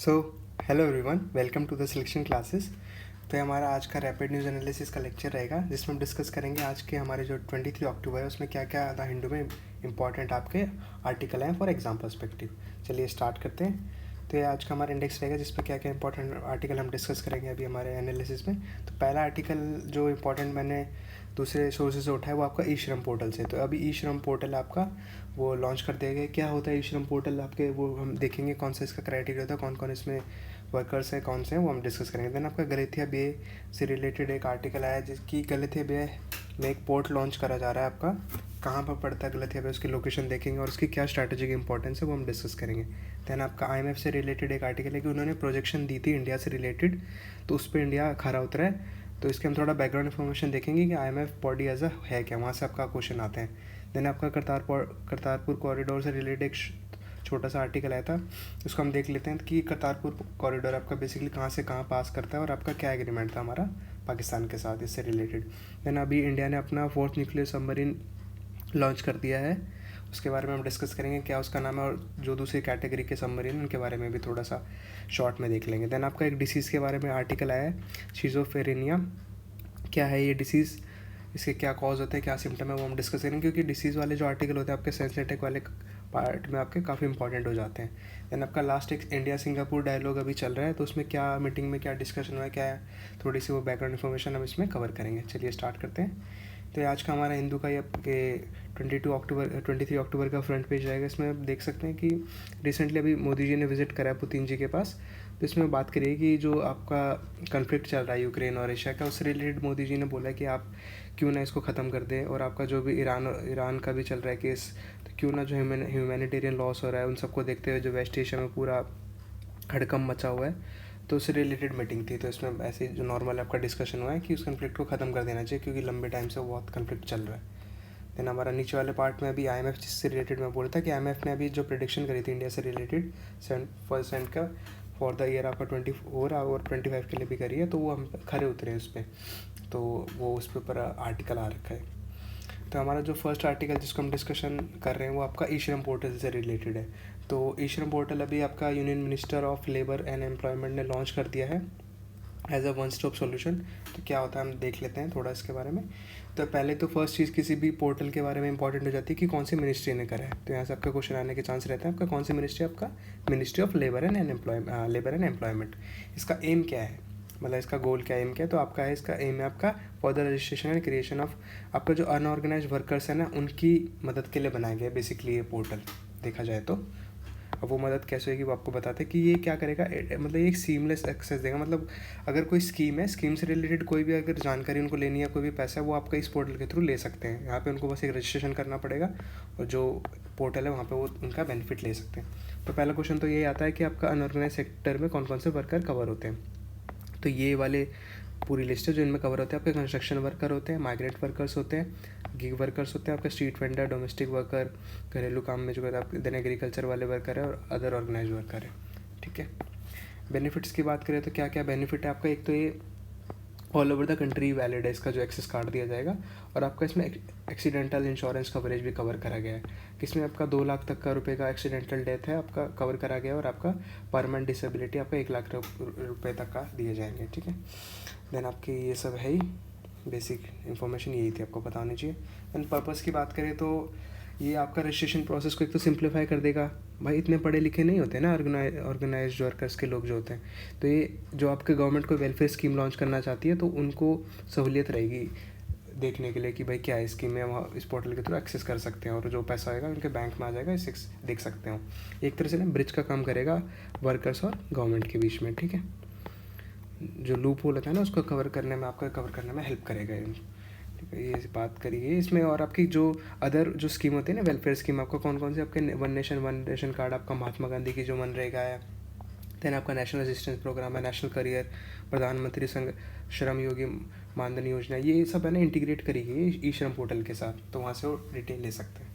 So hello everyone, welcome to the selection classes. तो ये हमारा आज का रैपिड न्यूज़ एनालिसिस का लेक्चर रहेगा, जिसमें हम डिस्कस करेंगे आज के हमारे जो 23 अक्टूबर है उसमें क्या क्या द हिंदू में इंपॉर्टेंट आपके आर्टिकल हैं फॉर एग्जाम पर्सपेक्टिव। चलिए स्टार्ट करते हैं। तो ये आज का हमारा इंडेक्स रहेगा जिसमें क्या क्या इंपॉर्टेंट आर्टिकल हम डिस्कस करेंगे अभी हमारे एनालिसिस में। तो पहला आर्टिकल जो इंपॉर्टेंट मैंने दूसरे सोर्सेज से उठा है वो आपका ई श्रम पोर्टल से। तो अभी ई श्रम पोर्टल आपका वो लॉन्च कर दिया गया। क्या होता है ई श्रम पोर्टल आपके, वो हम देखेंगे कौन सा इसका क्राइटेरिया होता है, कौन कौन इसमें वर्कर्स हैं, कौन से हैं, वो हम डिस्कस करेंगे। देन आपका गलेथिया बे से रिलेटेड एक आर्टिकल आया जिसकी गलेथिया बे में एक पोर्ट लॉन्च करा जा रहा है आपका। कहाँ पर पड़ता है गलेथिया बे, उसकी लोकेशन देखेंगे और उसकी क्या स्ट्रैटेजिक इंपॉर्टेंस है वो हम डिस्कस करेंगे। दैन आपका आईएमएफ से रिलेटेड एक आर्टिकल है कि उन्होंने प्रोजेक्शन दी थी इंडिया से रिलेटेड, तो उस पर इंडिया खरा उतरा है। तो इसके हम थोड़ा बैकग्राउंड इन्फॉर्मेशन देखेंगे कि आईएमएफ बॉडी एज अ है क्या, वहाँ से आपका क्वेश्चन आते हैं। देन आपका करतारपुर कॉरिडोर से रिलेटेड एक छोटा सा आर्टिकल आया था, उसको हम देख लेते हैं कि करतारपुर कॉरिडोर आपका बेसिकली कहाँ से कहाँ पास करता है और आपका क्या एग्रीमेंट था हमारा पाकिस्तान के साथ इससे रिलेटेड। देन अभी इंडिया ने अपना 4th न्यूक्लियर सबमरीन लॉन्च कर दिया है, उसके बारे में हम डिस्कस करेंगे क्या उसका नाम है, और जो दूसरी कैटेगरी के सबमरीन उनके बारे में भी थोड़ा सा शॉर्ट में देख लेंगे। देन आपका एक डिसीज़ के बारे में आर्टिकल आया है, शिज़ोफ्रेनिया। क्या है ये डिसीज़, इसके क्या कॉज होते हैं, क्या सिम्टम है, वो हम डिस्कस करेंगे, क्योंकि डिसीज़ वाले जो आर्टिकल होते हैं आपके सेंसिटिव वाले पार्ट में आपके काफ़ी इंपॉर्टेंट हो जाते हैं। देन आपका लास्ट एक इंडिया सिंगापुर डायलॉग अभी चल रहा है, तो उसमें क्या मीटिंग में क्या डिस्कशन हुआ है, क्या है थोड़ी सी वो बैकग्राउंड इन्फॉर्मेशन हम इसमें कवर करेंगे। चलिए स्टार्ट करते हैं। तो ये आज का हमारा हिंदू का ये आपके 23 अक्टूबर का फ्रंट पेज रहेगा। इसमें आप देख सकते हैं कि रिसेंटली अभी मोदी जी ने विजिट करा है पुतिन जी के पास। तो इसमें बात करिए कि जो आपका कन्फ्लिक्ट चल रहा है यूक्रेन और रशिया का, उससे रिलेटेड मोदी जी ने बोला कि आप क्यों ना इसको ख़त्म कर दें, और आपका जो भी ईरान का भी चल रहा है केस, तो क्यों ना जो ह्यूमैनिटेरियन लॉस हो रहा है उन सबको देखते हुए जो वेस्ट एशिया में पूरा हड़कंप मचा हुआ है, तो उससे रिलेटेड मीटिंग थी। तो इसमें ऐसे जो नॉर्मल आपका डिस्कशन हुआ है कि उस कन्फ्लिक्ट को ख़त्म कर देना चाहिए, क्योंकि लंबे टाइम से बहुत कन्फ्लिक्ट चल रहा है। देन हमारा नीचे वाले पार्ट में अभी आईएमएफ से रिलेटेड मैं बोल रहा था कि आईएमएफ ने अभी जो प्रेडिक्शन करी थी इंडिया से रिलेटेड 7% का फॉर द ईयर आपका 24 और 25 के लिए भी करी है, तो वो हम खरे उतरे हैं उस पर, तो वो उस पर आर्टिकल आ रखा है। तो हमारा जो फर्स्ट आर्टिकल जिसको हम डिस्कशन कर रहे हैं वो आपका ई श्रम पोर्टल से रिलेटेड है। तो ई श्रम पोर्टल अभी आपका union minister of labour and employment ने लॉन्च कर दिया है as a one stop solution. तो क्या होता है हम देख लेते हैं थोड़ा इसके बारे में। तो पहले तो फर्स्ट चीज़ किसी भी पोर्टल के बारे में इंपॉर्टेंट हो जाती है कि कौन सी मिनिस्ट्री ने करा है। तो यहाँ से आपका क्वेश्चन आने के चांस रहते हैं। आपका कौन सी मिनिस्ट्री, आपका ministry of labour and employment. इसका एम क्या है, मतलब इसका गोल क्या एम क्या है, तो आपका है, इसका एम है आपका for the registration and creation of आपका जो अनऑर्गेनाइज वर्कर्स है ना, उनकी मदद के लिए बनाया गया है बेसिकली ये पोर्टल देखा जाए तो। अब वो मदद कैसे होगी वो आपको बताते हैं कि ये क्या करेगा, मतलब ये एक सीमलेस एक्सेस देगा। मतलब अगर कोई स्कीम है, स्कीम से रिलेटेड कोई भी अगर जानकारी उनको लेनी है, कोई भी पैसा है, वो आपका इस पोर्टल के थ्रू ले सकते हैं। यहाँ पे उनको बस एक रजिस्ट्रेशन करना पड़ेगा और जो पोर्टल है वहाँ पे वो उनका बेनिफिट ले सकते हैं। तो पहला क्वेश्चन तो ये आता है कि आपका अनऑर्गेनाइज सेक्टर में कौन कौन से वर्कर कवर होते हैं। तो ये वाले पूरी लिस्ट है जो इनमें कवर होते हैं। आपके कंस्ट्रक्शन वर्कर होते हैं, माइग्रेंट वर्कर्स होते हैं, गिग वर्कर्स होते हैं, आपके स्ट्रीट वेंडर, डोमेस्टिक वर्कर, घरेलू काम में जो आप देन एग्रीकल्चर वाले वर्कर है, और अदर ऑर्गेनाइज वर्कर है। ठीक है, बेनिफिट्स की बात करें तो क्या क्या बेनिफिट है आपका। एक तो ये all over the country valid है इसका जो एक्सेस कार्ड दिया जाएगा, और आपका इसमें एक्सीडेंटल इंश्योरेंस कवरेज भी कवर करा गया है, इसमें आपका 2 लाख तक का रुपये का एक्सीडेंटल डेथ है आपका कवर करा गया है, और आपका परमानेंट डिसेबिलिटी आपका 1 लाख रुपये तक का दिए जाएंगे। ठीक है, देन आपकी ये सब है ही बेसिक इन्फॉर्मेशन, यही थी आपको बतानी चाहिए। देन पर्पज़ की बात करें तो ये आपका रजिस्ट्रेशन प्रोसेस को एक तो सिंप्लीफाई कर देगा। भाई इतने पढ़े लिखे नहीं होते ना ऑर्गेनाइज वर्कर्स के लोग जो होते हैं, तो ये जो आपके गवर्नमेंट को वेलफेयर स्कीम लॉन्च करना चाहती है तो उनको सहूलियत रहेगी देखने के लिए कि भाई क्या है स्कीम है, वहाँ इस पोर्टल के थ्रू एक्सेस कर सकते हैं, और जो पैसा आएगा उनके बैंक में आ जाएगा, इसे देख सकते हो। एक तरह से ना ब्रिज का काम करेगा वर्कर्स और गवर्नमेंट के बीच में। ठीक है, जो लूप होल होता है ना उसको कवर करने में हेल्प करेगा ये। ठीक है, ये बात करिए इसमें। और आपकी जो अदर जो स्कीम होती है ना वेलफेयर स्कीम, आपका कौन कौन से आपके वन नेशन कार्ड, आपका महात्मा गांधी की जो मनरेगा है, देन आपका नेशनल असिस्टेंस प्रोग्राम है, नेशनल करियर, प्रधानमंत्री संघ श्रम योगी मानधन योजना, ये सब है ना इंटीग्रेट करी गई ई श्रम पोर्टल के साथ, तो वहाँ से वो डिटेल ले सकते हैं।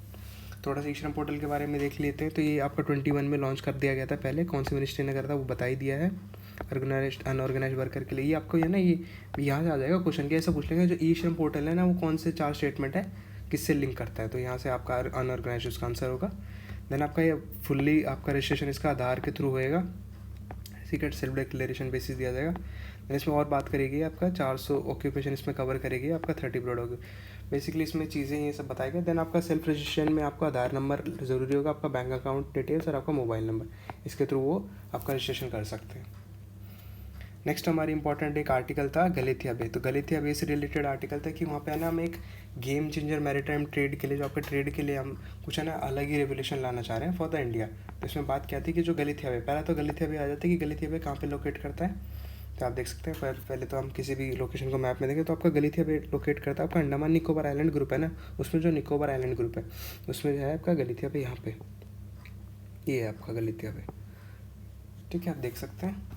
थोड़ा सा ई श्रम पोर्टल के बारे में देख लेते हैं। तो ये आपका 21 में लॉन्च कर दिया गया था, पहले कौन सी मिनिस्ट्री ने करा था वो बता ही दिया है। अनऑर्गेनाइज वर्कर के लिए ये आपको है ना, ये यहाँ से आ जाएगा क्वेश्चन, क्या ऐसा पूछ लेंगे जो ई श्रम पोर्टल है ना वो कौन से 4 स्टेटमेंट है किससे लिंक करता है, तो यहाँ से आपका अनऑर्गेनाइज उसका आंसर होगा। देन आपका ये फुल्ली आपका रजिस्ट्रेशन इसका आधार के थ्रू होएगा, सीक्रेट सेल्फ डिक्लेरेशन बेसिस दिया जाएगा। देन इसमें और बात करेगी आपका 400 ऑक्यूपेशन इसमें कवर करेगी, आपका 30 प्रोडक्ट। बेसिकली इसमें चीज़ें ये सब बताएगा। देन आपका सेल्फ रजिस्ट्रेशन में आपका आधार नंबर ज़रूरी होगा, आपका बैंक अकाउंट डिटेल्स और आपका मोबाइल नंबर, इसके थ्रू वो आपका रजिस्ट्रेशन कर सकते हैं। नेक्स्ट हमारी इंपॉर्टेंट एक आर्टिकल था गलेथिया बे। तो गलेथिया बे से रिलेटेड आर्टिकल था कि वहाँ पे है ना हम एक गेम चेंजर मैरीटाइम ट्रेड के लिए, जो आपके ट्रेड के लिए हम कुछ है ना अलग ही रेवोल्यूशन लाना चाह रहे हैं फॉर द इंडिया। तो इसमें बात क्या थी कि जो गलेथिया बे, पहला तो गलेथिया बे आ जाता है कि गलेथिया बे कहाँ पे लोकेट करता है। तो आप देख सकते हैं पहले तो हम किसी भी लोकेशन को मैप में देखें तो आपका गलेथिया बे लोकेट करता है आपका अंडमान निकोबार आइलैंड ग्रुप है ना, उसमें जो निकोबार आइलैंड ग्रुप है उसमें जो है आपका गलेथिया बे यहाँ पे, ये है आपका गलेथिया बे। ठीक है, आप देख सकते हैं।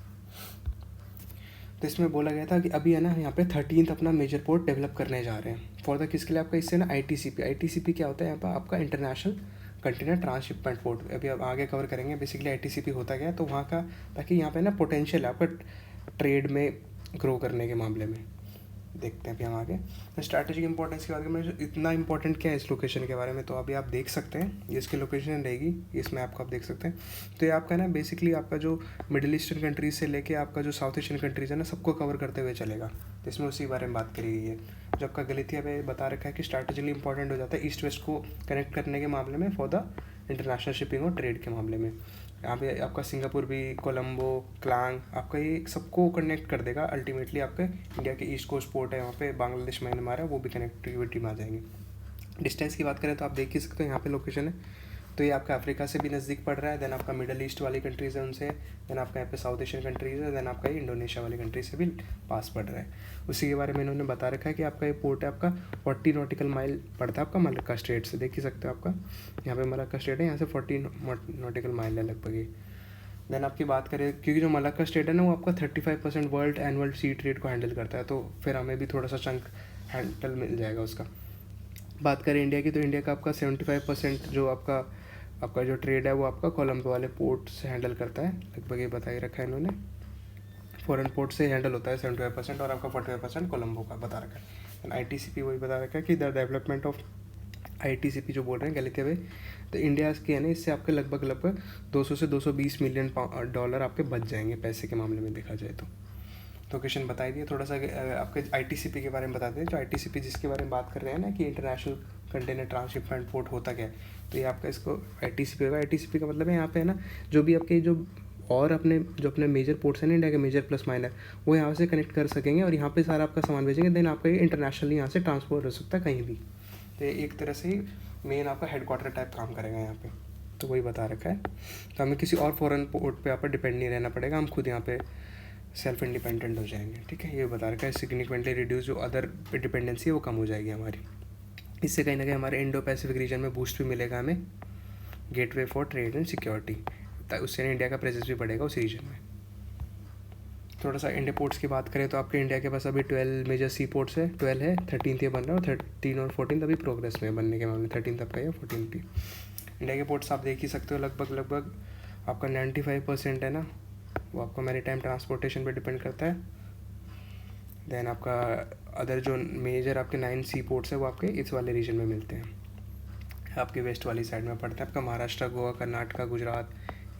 तो इसमें बोला गया था कि अभी है ना यहाँ पे 13th अपना मेजर पोर्ट डेवलप करने जा रहे हैं फॉर द किसके लिए, आपका इससे ना ITCP क्या होता है यहाँ पर आपका इंटरनेशनल कंटेनर ट्रांसशिपमेंट पोर्ट। अभी अब आगे कवर करेंगे बेसिकली ITCP होता क्या है, तो वहाँ का ताकि यहाँ पे ना पोटेंशियल है आपका ट्रेड में ग्रो करने के मामले में। देखते हैं अभी हम आगे स्ट्रैटेजिक इंपॉर्टेंस के बारे में, इतना इंपॉर्टेंट क्या है इस लोकेशन के बारे में। तो अभी आप देख सकते हैं ये इसकी लोकेशन रहेगी, इस मैप को आप देख सकते हैं। तो ये आपका ना बेसिकली आपका जो मिडिल ईस्टर्न कंट्रीज से लेके आपका जो साउथ एशियन कंट्रीज है ना सबको कवर करते हुए चलेगा। तो इसमें उसी बारे में बात करी गई है। जो आपका गलेथिया पे बता रखा है कि स्ट्रैटेजिकली इंपॉर्टेंट हो जाता है ईस्ट वेस्ट को कनेक्ट करने के मामले में फॉर द इंटरनेशनल शिपिंग और ट्रेड के मामले में। यहाँ पे आपका सिंगापुर भी, कोलंबो, क्लांग, आपका ये सबको कनेक्ट कर देगा अल्टीमेटली। आपके इंडिया के ईस्ट कोस्ट पोर्ट है वहाँ पे, बांग्लादेश म्यांमार है, वो भी कनेक्टिविटी में आ जाएंगे। डिस्टेंस की बात करें तो आप देख ही सकते हो यहाँ पे लोकेशन है। तो ये आपका अफ्रीका से भी नज़दीक पड़ रहा है, देन आपका मिडल ईस्ट वाली कंट्रीज़ है उनसे, देन आपका यहाँ पे साउथ एशियन कंट्रीज़ है, देन आपका ये इंडोनेशिया वाली कंट्री से भी पास पड़ रहा है। उसी के बारे में इन्होंने बता रखा है कि आपका ये पोर्ट है आपका 40 नॉटिकल माइल पड़ता है आपका मलक्का स्ट्रेट से। देख ही सकते हो आपका यहाँ पे मलक्का स्ट्रेट है, यहाँ से 40 नॉटिकल माइल है लगभग ये। देन आपकी बात करें क्योंकि जो मलक्का स्टेट है ना वो आपका 35% वर्ल्ड एनुअल सी ट्रेड को हैंडल करता है, तो फिर हमें भी थोड़ा सा चंक हैंडल मिल जाएगा उसका। बात करें इंडिया की तो इंडिया का आपका 75% जो आपका जो ट्रेड है वो आपका कोलंबो वाले पोर्ट से हैंडल करता है, लगभग ये बता ही रखा है इन्होंने। फॉरेन पोर्ट से हैंडल होता है 75% और आपका 45% कोलंबो का बता रखा है। ITCP वही बता रखा है कि द डेवलपमेंट ऑफ ITCP जो बोल रहे हैं गलेथिया बे, तो इंडिया के है ना इससे आपके लगभग 200 से 220 मिलियन डॉलर आपके बच जाएंगे पैसे के मामले में देखा जाए तो। लोकेशन बताई दिए, थोड़ा सा आपके ITCP के बारे में बता दें। जो ITCP जिसके बारे में बात कर रहे हैं ना कि इंटरनेशनल कंटेनर ट्रांसशिपमेंट पोर्ट होता क्या है, तो ये आपका इसको ITCP होगा। ITCP का मतलब है यहाँ पे है ना जो भी आपके जो और अपने मेजर पोर्ट्स हैं ना इंडिया के मेजर प्लस माइनर, वो यहाँ से कनेक्ट कर सकेंगे और यहाँ पे सारा आपका सामान भेजेंगे, देन आपका ये इंटरनेशनली यहाँ से ट्रांसपोर्ट हो सकता है कहीं भी। तो एक तरह से मेन आपका हेडक्वार्टर टाइप काम करेगा यहाँ पे, तो वही बता रखा है। तो हमें किसी और फॉरेन पोर्ट पे यहाँ पर डिपेंड नहीं रहना पड़ेगा, हम खुद यहाँ पे सेल्फ इंडिपेंडेंट हो जाएंगे। ठीक है, ये बता रखा है। सिग्निफिकेंटली रिड्यूस जो अदर डिपेंडेंसी है वो कम हो जाएगी हमारी। इससे कहीं ना कहीं हमारे इंडो पैसिफिक रीजन में बूस्ट भी मिलेगा हमें, gateway for trade and security, उससे इंडिया का प्रेजेंस भी बढ़ेगा उस रीजन में। थोड़ा सा इंडिया पोर्ट्स की बात करें तो आपके इंडिया के पास अभी 12 मेजर सी पोर्ट्स है, 12 है, 13th ये बन रहा है और 13 और 14 अभी प्रोग्रेस में बनने के मामले, 13 आपका है 14 भी। इंडिया के पोर्ट्स आप देख ही सकते हो लगभग आपका 95% है ना वो आपका मैरीटाइम ट्रांसपोर्टेशन पे डिपेंड करता है। देन आपका अदर जो मेजर आपके 9 सी पोर्ट्स है वो आपके इस वाले रीजन में मिलते हैं, आपके वेस्ट वाली साइड में पड़ता है। आपका महाराष्ट्र, गोवा, कर्नाटका, गुजरात,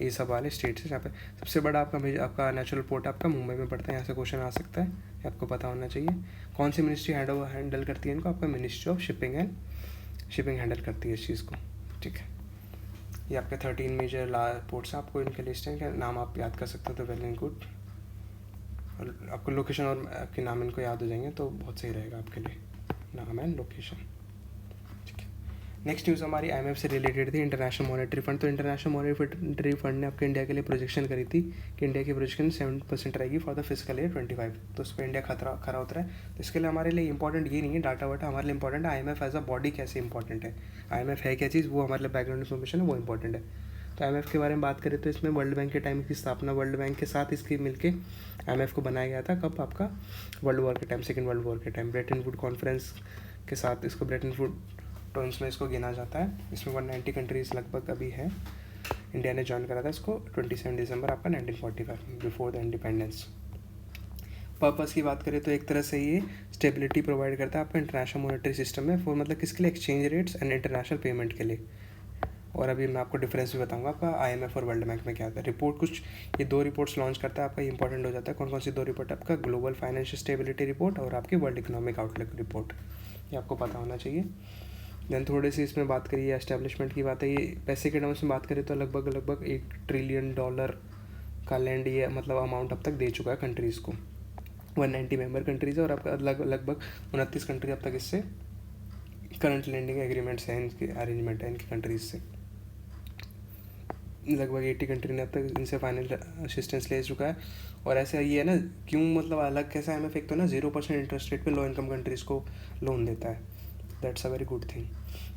ये सब वाले स्टेट्स हैं। यहाँ पे सबसे बड़ा आपका नेचुरल पोर्ट आपका मुंबई में पड़ता है। यहाँ से क्वेश्चन आ सकता है, आपको पता होना चाहिए। कौन सी मिनिस्ट्री हैंडल करती है इनको, आपका मिनिस्ट्री ऑफ शिपिंग हैंडल करती है इस चीज़ को। ठीक है, ये आपके 13 मेजर पोर्ट्स हैं, आपको इनके लिस्ट हैं, नाम आप याद कर सकते हो तो वेल एंड गुड। और आपको लोकेशन और आपके नाम इनको याद हो जाएंगे तो बहुत सही रहेगा आपके लिए, नाम एंड लोकेशन। नेक्स्ट न्यूज़ हमारी IMF से रिलेटेड थी, इंटरनेशनल मॉनेटरी फंड। तो इंटरनेशनल मॉनेटरी फंड ने आपके इंडिया के लिए प्रोजेक्शन करी थी कि इंडिया की प्रोजेक्शन 7% रहेगी फॉर द फिजिकल ईयर 25। तो उस पर इंडिया खरा उतरा है। तो इसके लिए हमारे लिए इंपॉर्टेंट ये नहीं है डाटा वाटा, हमारे लिए इंपॉर्टेंट है IMF एज अ बॉडी कैसे इंपॉर्टेंट है, IMF है क्या चीज़, वो हमारे लिए बैकग्राउंड इन्फॉर्मेशन है, वो इंपॉर्टेंट है। तो IMF के बारे में बात करें तो इसमें वर्ल्ड बैंक के टाइम की स्थापना, वर्ल्ड बैंक के साथ इसकी मिलके IMF को बनाया गया था। कब, आपका वर्ल्ड वॉर के टाइम, सेकेंड वर्ल्ड वॉर के टाइम, ब्रेटन वुड कॉन्फ्रेंस के साथ इसको ब्रेटन वुड टर्म्स में इसको गिना जाता है। इसमें 190 कंट्रीज़ लगभग अभी है। इंडिया ने ज्वाइन करा था इसको 27 दिसंबर आपका 1945, बिफोर द इंडिपेंडेंस। पर्पस की बात करें तो एक तरह से ये स्टेबिलिटी प्रोवाइड करता है आपका इंटरनेशनल मॉनेटरी सिस्टम में, फॉर मतलब किसके लिए, exchange rates and international payment के लिए। और अभी मैं आपको डिफरेंस भी बताऊंगा आपका IMF और वर्ल्ड बैंक में क्या होता है। रिपोर्ट कुछ ये 2 रिपोर्ट्स लॉन्च करता है आपका, ये इंपॉर्टेंट हो जाता है। कौन कौन सी 2 रिपोर्ट? आपका ग्लोबल फाइनेंशियल स्टेबिलिटी रिपोर्ट और आपकी वर्ल्ड इकोनॉमिक आउटलुक रिपोर्ट, ये आपको पता होना चाहिए। देन थोड़ी सी इसमें बात करिए एस्टेब्लिशमेंट की बात है। ये पैसे के टर्म्स में बात करें तो लगभग $1 ट्रिलियन का लैंड ये मतलब अमाउंट अब तक दे चुका है कंट्रीज़ को। 190 मेंबर कंट्रीज़ है और आपका लगभग 29 कंट्री अब तक इससे करंट लैंडिंग एग्रीमेंट्स हैं, इनके अरेंजमेंट है इनकी कंट्रीज से। लगभग 80 कंट्री ने अब तक इनसे फाइनेंशियल असिस्टेंस ले चुका है। और ऐसे ये है ना, क्यों मतलब अलग कैसा IMF एक तो ना 0% इंटरेस्ट रेट पे लो इनकम कंट्रीज़ को लोन देता है। That's a very good thing.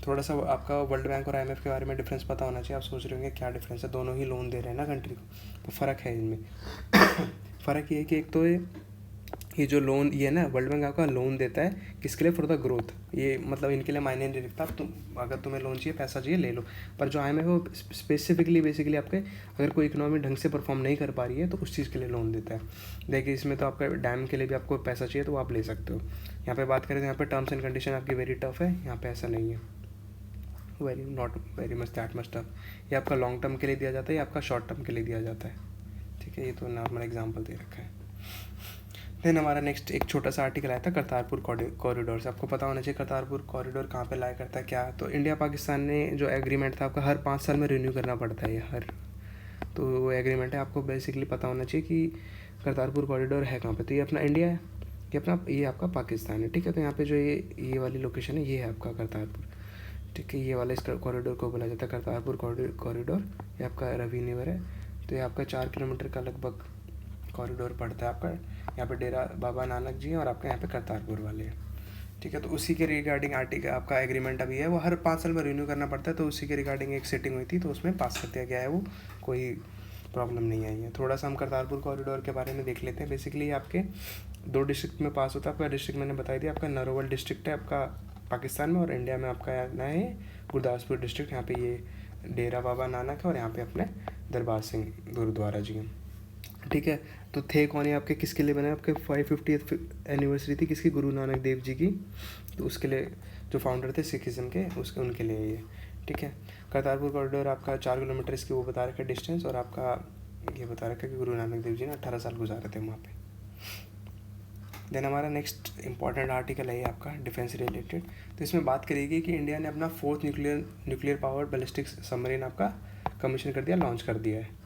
थोड़ा सा आपका वर्ल्ड बैंक और IMF के बारे में डिफरेंस पता होना चाहिए। आप सोच रहे होंगे क्या डिफरेंस है, दोनों ही लोन दे रहे हैं ना कंट्री को, तो फ़र्क है इनमें। फ़र्क ये है कि एक तो ये जो लोन ये ना वर्ल्ड बैंक आपका लोन देता है किसके लिए? For the growth. ये मतलब इनके लिए मायने नहीं रखता, तुम अगर तुम्हें लोन चाहिए, पैसा चाहिए, ले लो। पर जो IMF है वो स्पेसिफिकली बेसिकली आपके अगर कोई इकोनॉमी ढंग से परफॉर्म नहीं कर पा रही है तो उस चीज़ के लिए लोन देता है। देखिए इसमें तो आपका डैम के लिए भी आपको पैसा चाहिए तो आप ले सकते हो। यहाँ पे बात करें तो यहाँ पे टर्म्स एंड कंडीशन आपकी वेरी टफ है, यहाँ पे ऐसा नहीं है, not very much that much tough. ये आपका लॉन्ग टर्म के लिए दिया जाता है, ये आपका शॉर्ट टर्म के लिए दिया जाता है। ठीक है, ये तो नॉर्मल एग्जाम्पल दे रखा है। देन हमारा नेक्स्ट एक छोटा सा आर्टिकल आया था करतारपुर कॉरिडोर से। आपको पता होना चाहिए करतारपुर कॉरिडोर कहाँ पे लाया करता है क्या। तो इंडिया पाकिस्तान ने जो एग्रीमेंट था आपका हर 5 साल में रिन्यू करना पड़ता है ये तो वो एग्रीमेंट है, आपको बेसिकली पता होना चाहिए कि करतारपुर कॉरिडोर है कहाँ पे। तो ये अपना इंडिया है, ये आपका पाकिस्तान है। ठीक है, तो यहाँ पे जो ये वाली लोकेशन है ये है आपका करतारपुर। ठीक है, ये वाला इस कॉरिडोर को बोला जाता है करतारपुर कॉरिडोर। ये आपका रवि रिवर है, तो ये आपका 4 किलोमीटर का लगभग कॉरिडोर पड़ता है आपका। यहाँ पे डेरा बाबा नानक जी हैं और आपका यहाँ पे करतारपुर वाले हैं। ठीक है, तो उसी के रिगार्डिंग आर्टिकल आपका एग्रीमेंट अभी है, वो हर 5 साल में रिन्यू करना पड़ता है। तो उसी के रिगार्डिंग एक सेटिंग हुई थी तो उसमें पास कर दिया गया है, वो कोई प्रॉब्लम नहीं आई है। थोड़ा सा हम करतारपुर कॉरिडोर के बारे में देख लेते हैं। बेसिकली आपके 2 डिस्ट्रिक्ट में पास होता है। आपका डिस्ट्रिक्ट मैंने बताई दिया, आपका नरोवल डिस्ट्रिक्ट है आपका पाकिस्तान में, और इंडिया में आपका यहाँ है गुरदासपुर डिस्ट्रिक्ट। यहाँ पे ये डेरा बाबा नानक है और यहाँ पे अपने दरबार सिंह गुरुद्वारा जी हैं। ठीक है, तो थे कौन है आपके, किसके लिए बने? आपके 550th एनिवर्सरी थी किसकी? गुरु नानक देव जी की। तो उसके लिए जो फाउंडर थे सिखिज़म के, उनके लिए ये। ठीक है, करतारपुर कॉरिडोर आपका 4 किलोमीटर इसकी वो बता रखा है डिस्टेंस, और आपका ये बता रखा है कि गुरु नानक देव जी ने 18 साल गुजारे थे वहाँ पे। देन हमारा नेक्स्ट इंपॉर्टेंट आर्टिकल है ये आपका डिफेंस रिलेटेड। तो इसमें बात करेगी कि इंडिया ने अपना 4th nuclear power ballistic submarine आपका कमीशन कर दिया, लॉन्च कर दिया है।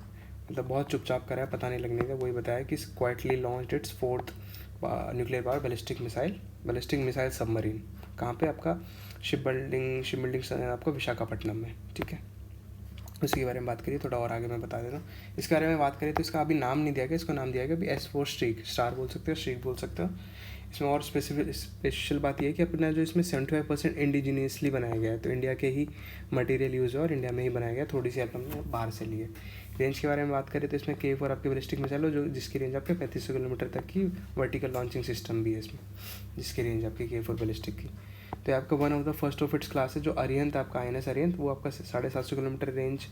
मतलब बहुत चुपचाप करा है, पता नहीं लगने का। वही बताया कि quietly launched it's 4th nuclear power ballistic missile submarine. कहाँ पे? आपका शिप बिल्डिंग आपका विशाखापट्टनम में। ठीक है, उसी के बारे में बात करिए, थोड़ा और आगे मैं बता देता हूँ। इसके बारे में बात करें तो इसका अभी नाम नहीं दिया गया, इसको नाम दिया गया अभी S4 स्टार बोल सकते हो, स्ट्रीक बोल सकते हो। इसमें और स्पेशल बात यह है कि अपना जो इसमें 75% इंडिजीनियसली बनाया गया है, तो इंडिया के ही मटेरियल यूज़ है और इंडिया में ही बनाया गया, थोड़ी सी हमने बाहर से लिए। रेंज के बारे में बात करें तो इसमें K4 आपके बैलिस्टिक मिसाइल हो, जो जिसकी रेंज आपके 3500 किलोमीटर तक की वर्टिकल लॉन्चिंग सिस्टम भी है इसमें, जिसकी रेंज आपकी K4 बैलिस्टिक की। तो आपका one of the first of its class है जो अरिहंत आपका INS अरिहंत, वो आपका 750 किलोमीटर रेंज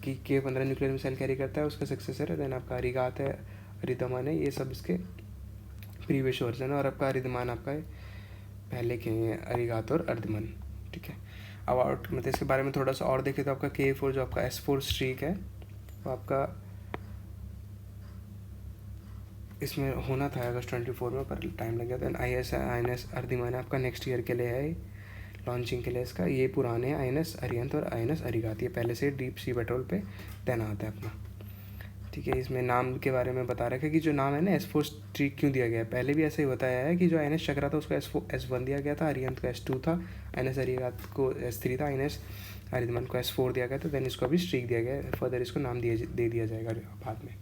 की K15 न्यूक्लियर मिसाइल कैरी करता है, उसका सक्सेसर है। देन आपका अरिगात है, अरिदमान है, ये सब इसके प्रीवियस वर्जन है। और आपका अरिदमान आपका है पहले के हैं, अरिगात और अर्धमन। ठीक है, अब मतलब इसके बारे में थोड़ा सा और देखें तो आपका K4 जो आपका S4 स्ट्रीक है वो आपका इसमें होना था अगस्त 24 में, पर टाइम लग गया। देन INS अर्धमान आपका नेक्स्ट ईयर के लिए है लॉन्चिंग के लिए इसका। ये पुराने INS अरिहंत और INS अरिगात, ये पहले से डीप सी पेट्रोल पे तैनात है अपना। ठीक है, इसमें नाम के बारे में बता रखा है कि जो नाम है ना S4 स्ट्रीक क्यों दिया गया है। पहले भी ऐसा ही बताया है कि जो INS चक्रा था उसको S1 दिया गया था, अरिहंत को S2 था, INS अरिगात को S3 था, INS अर्धमान को S4 दिया गया था। देन इसको अभी स्ट्रीक दिया गया है, फर्दर इसको नाम दे दिया जाएगा बाद में।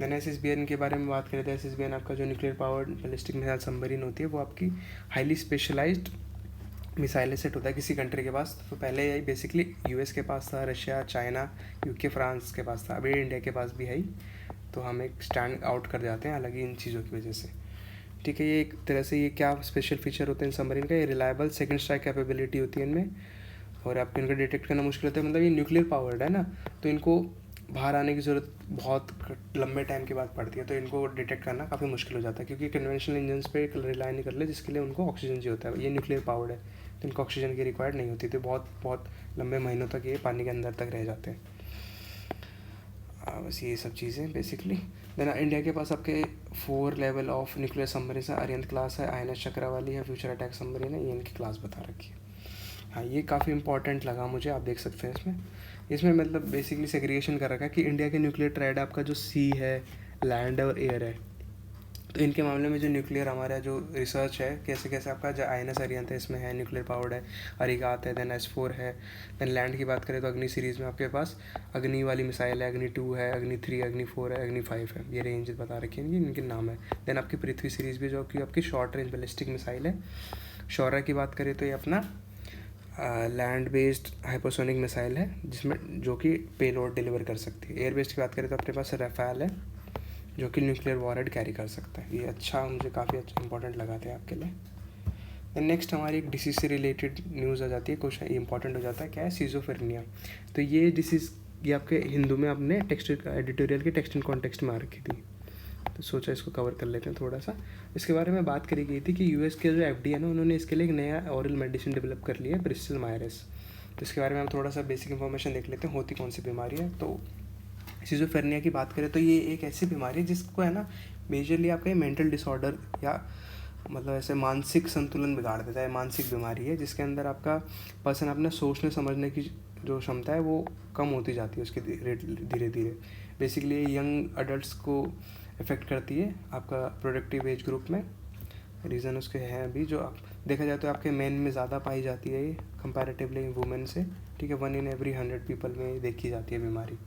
देन SSBN के बारे में बात करें तो SSBN आपका जो nuclear power ballistic missile submarine होती है वो आपकी हाईली स्पेशलाइज्ड मिसाइलें सेट होता है किसी कंट्री के पास। तो पहले यही बेसिकली US के पास था, रशिया, चाइना, UK, फ्रांस के पास था, अभी इंडिया के पास भी है। तो हम एक स्टैंड आउट कर जाते हैं हालांकि इन चीज़ों की वजह से। ठीक है, ये एक तरह से ये क्या स्पेशल फीचर होते हैं सबमरीन का, ये रिलायबल सेकंड स्ट्राइक कैपेबिलिटी होती है इनमें, और आपको इनको डिटेक्ट करना मुश्किल होता है। मतलब ये न्यूक्लियर पावर्ड है ना, तो इनको बाहर आने की ज़रूरत बहुत लंबे टाइम के बाद पड़ती है, तो इनको डिटेक्ट करना काफ़ी मुश्किल हो जाता है क्योंकि कन्वेंशनल इंजन्स पे रिलाई नहीं कर ले, जिसके लिए उनको ऑक्सीजन चाहिए होता है। ये न्यूक्लियर पावर्ड है तो इनको ऑक्सीजन की रिक्वायर्ड नहीं होती, तो बहुत लंबे महीनों तक ये पानी के अंदर तक रह जाते हैं। बस ये सब चीज़ें बेसिकली। देन इंडिया के पास आपके 4 लेवल ऑफ न्यूक्लियर सबमरीन है। अरिहंत क्लास है, INS चक्रवाली है, फ्यूचर अटैक सबमरीन है, ये इनकी क्लास बता रखी है। हाँ, ये काफ़ी इंपॉर्टेंट लगा मुझे, आप देख सकते हैं इसमें मतलब बेसिकली सेग्रीगेशन कर रखा है कि इंडिया के न्यूक्लियर ट्रायड आपका जो सी है, लैंड और एयर है। तो इनके मामले में जो न्यूक्लियर हमारा जो रिसर्च है कैसे कैसे आपका जो INS अरिहंत है इसमें है, न्यूक्लियर पावर्ड है, अरिगात है, देन S4 है। देन लैंड की बात करें तो अग्नि सीरीज़ में आपके पास अग्नि वाली मिसाइल है, अग्नि 2 है, अग्नि 3, अग्नि 4 है, अग्नि 5 है। ये रेंज बता रखी है, इनके नाम है। देन आपकी पृथ्वी सीरीज़ भी जो कि आपकी शॉर्ट रेंज बैलिस्टिक मिसाइल है। शौर्य की बात करें तो ये अपना लैंड बेस्ड हाइपरसोनिक मिसाइल है जिसमें जो कि पेलोड डिलीवर कर सकती है। एयर बेस्ड की बात करें तो अपने पास रफाल है जो कि न्यूक्लियर वॉरहेड कैरी कर सकता है। ये अच्छा, मुझे काफ़ी अच्छा इंपॉर्टेंट लगा था आपके लिए। देन नेक्स्ट हमारी एक डिसीज़ से रिलेटेड न्यूज़ आ जाती है, क्वेश्चन इंपॉर्टेंट हो जाता है, क्या है सिजोफ्रेनिया। तो ये डिसीज़ ये आपके हिंदू में अपने टेक्स्ट एडिटोरियल के टेक्स्ट एंड कॉन्टेक्स्ट में आ रखी थी, तो सोचा इसको कवर कर लेते हैं थोड़ा सा। इसके बारे में बात करी गई थी कि US के जो FDA है ना, उन्होंने इसके लिए एक नया ऑरल मेडिसिन डेवलप कर लिया है, ब्रिस्टल मायरस। तो इसके बारे में हम थोड़ा सा बेसिक इन्फॉर्मेशन देख लेते हैं, होती कौन सी बीमारी है। तो सिजोफ्रेनिया की बात करें तो ये एक ऐसी बीमारी है जिसको है ना मेजरली आपका ये मेंटल डिसऑर्डर या मतलब ऐसे मानसिक संतुलन बिगाड़ देता है। मानसिक बीमारी है जिसके अंदर आपका पर्सन अपने सोचने समझने की जो क्षमता है वो कम होती जाती है उसकी धीरे धीरे। बेसिकली ये यंग अडल्ट्स को इफ़ेक्ट करती है आपका प्रोडक्टिव एज ग्रुप में। रीज़न उसके हैं अभी जो आप देखा जाए तो आपके मेन में ज़्यादा पाई जाती है ये कंपैरेटिवली वुमेन से, ठीक है। 1 in every 100 पीपल में देखी जाती है बीमारी।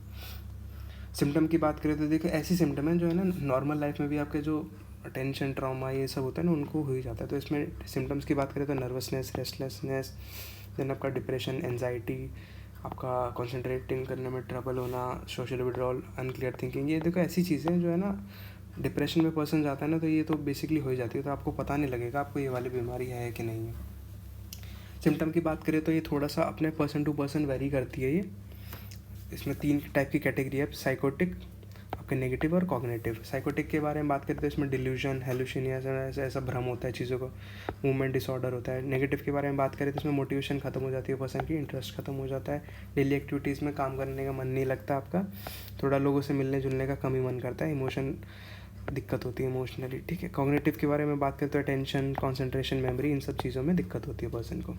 सिम्टम की बात करें तो देखो ऐसी सिम्टम है जो है ना नॉर्मल लाइफ में भी आपके जो टेंशन, ट्रॉमा ये सब होता है ना उनको हो ही जाता है। तो इसमें सिम्टम्स की बात करें तो नर्वसनेस, रेस्टलेसनेस, देन आपका डिप्रेशन, एनजाइटी, आपका कंसंट्रेटिंग करने में ट्रबल होना, सोशल विड्रॉल, अनक्लियर थिंकिंग। ये देखो ऐसी चीज़ें जो है ना डिप्रेशन में पर्सन जाता है ना तो ये तो बेसिकली हो ही जाती है। तो आपको पता नहीं लगेगा आपको ये वाली बीमारी है कि नहीं है। सिम्टम की बात करें तो ये थोड़ा सा अपने पर्सन टू पर्सन वेरी करती है। ये इसमें 3 टाइप की कैटेगरी है, साइकोटिक, आपके नेगेटिव और कॉग्निटिव। साइकोटिक के बारे में बात करते हैं तो इसमें डिल्यूजन, हेलुसिनेशन, ऐसा भ्रम होता है चीज़ों को, मूवमेंट डिसऑर्डर होता है। नेगेटिव के बारे में बात करें तो इसमें मोटिवेशन खत्म हो जाती है पर्सन की, इंटरेस्ट खत्म हो जाता है, डेली एक्टिविटीज़ में काम करने का मन नहीं लगता आपका, थोड़ा लोगों से मिलने जुलने का कम ही मन करता है, इमोशन दिक्कत होती है इमोशनली, ठीक है। कॉग्निटिव के बारे में बात करें तो अटेंशन, कॉन्सेंट्रेशन, मेमोरी, इन सब चीज़ों में दिक्कत होती है पर्सन को।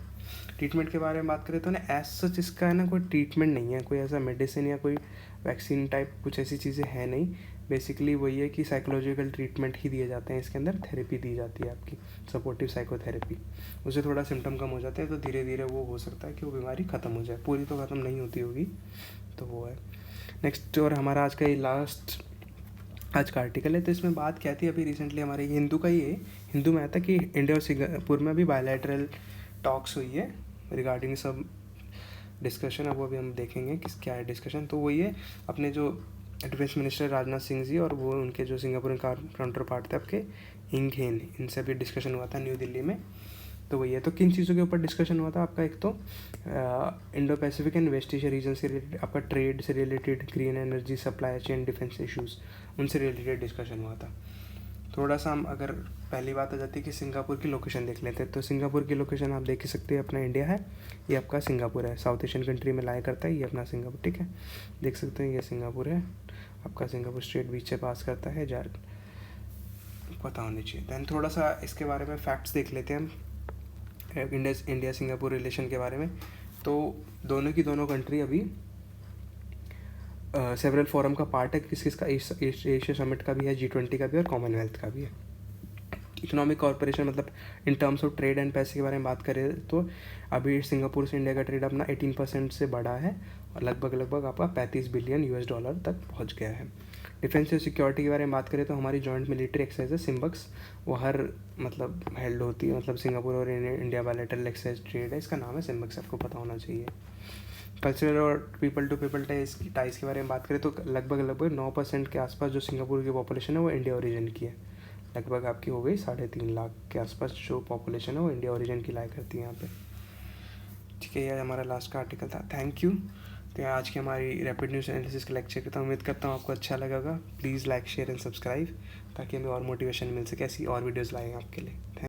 ट्रीटमेंट के बारे में बात करें तो ना एज सच इसका है ना कोई ट्रीटमेंट नहीं है, कोई ऐसा मेडिसिन या कोई वैक्सीन टाइप कुछ ऐसी चीज़ें हैं नहीं। बेसिकली वही है कि साइकोलॉजिकल ट्रीटमेंट ही दिए जाते हैं, इसके अंदर थेरेपी दी जाती है आपकी, सपोर्टिव साइकोथेरेपी। उससे थोड़ा सिम्टम कम हो जाते हैं तो धीरे धीरे वो हो सकता है कि वो बीमारी ख़त्म हो जाए, पूरी तो ख़त्म नहीं होती होगी। तो वो है नेक्स्ट। और हमारा आज का ये लास्ट आज का आर्टिकल है, तो इसमें बात क्या थी, अभी रिसेंटली हमारे हिंदू का ही है, हिंदू में आया था कि इंडिया और सिंगापुर में अभी बायलैटरल टॉक्स हुई है रिगार्डिंग सब डिस्कशन। अब वो अभी हम देखेंगे किस क्या है डिस्कशन। तो वही है अपने जो डिफेंस मिनिस्टर राजनाथ सिंह जी और वो उनके जो सिंगापुर काउंटर पार्ट थे आपके इंग हेन, इनसे भी डिस्कशन हुआ था न्यू दिल्ली में। तो वही है, तो किन चीज़ों के ऊपर डिस्कशन हुआ था आपका, एक तो Indo Pacific and West Asia region से रिलेटेड, आपका ट्रेड से related, green energy, supply chain, defence issues, उनसे रिलेटेड डिस्कशन हुआ था। थोड़ा सा हम अगर पहली बात आ जाती है कि सिंगापुर की लोकेशन देख लेते हैं, तो सिंगापुर की लोकेशन आप देख ही सकते हैं, अपना इंडिया है, ये आपका सिंगापुर है, साउथ एशियन कंट्री में लाई करता है ये अपना सिंगापुर, ठीक है। देख सकते हैं ये सिंगापुर है आपका, सिंगापुर स्ट्रेट बीच से पास करता है, पता होनी चाहिए। दैन थोड़ा सा इसके बारे में फैक्ट्स देख लेते हैं हम इंडिया सिंगापुर रिलेशन के बारे में। तो दोनों की दोनों कंट्री अभी सेवरल फोरम का पार्ट है, किसका एशिया समिट का भी है, G20 का भी और कॉमनवेल्थ का भी है। इकोनॉमिक कॉर्पोरेशन मतलब in terms of trade and पैसे के बारे में बात करें तो अभी सिंगापुर से इंडिया का ट्रेड अपना 18% से बढ़ा है और लगभग आपका $35 बिलियन तक पहुंच गया है। डिफेंस और सिक्योरिटी के बारे में बात करें तो हमारी जॉइंट मिलिट्री एक्सरसाइज है सिम्बक्स, वो हर मतलब हेल्ड होती है, मतलब सिंगापुर और इंडिया बायलैटरल एक्सरसाइज ट्रेड है, इसका नाम है सिम्बक्स, आपको पता होना चाहिए। कल्चरल और पीपल टू पीपल टाइज के बारे में बात करें तो लगभग 9% के आसपास जो सिंगापुर की पॉपुलेशन है वो इंडिया ओरिजिन की है, लगभग आपकी हो गई 3.5 लाख के आसपास जो पॉपुलेशन है वो इंडिया ओरिजिन की लाई करती है यहाँ पे, ठीक है। ये हमारा लास्ट का आर्टिकल था, थैंक यू। तो आज की हमारी रैपिड न्यूज़ एनालिसिस का लेक्चर करता हूँ, उम्मीद करता हूँ आपको अच्छा लगेगा। Please like, share and subscribe ताकि हमें और मोटिवेशन मिल सके ऐसी और वीडियोज़ लाएँ आपके लिए।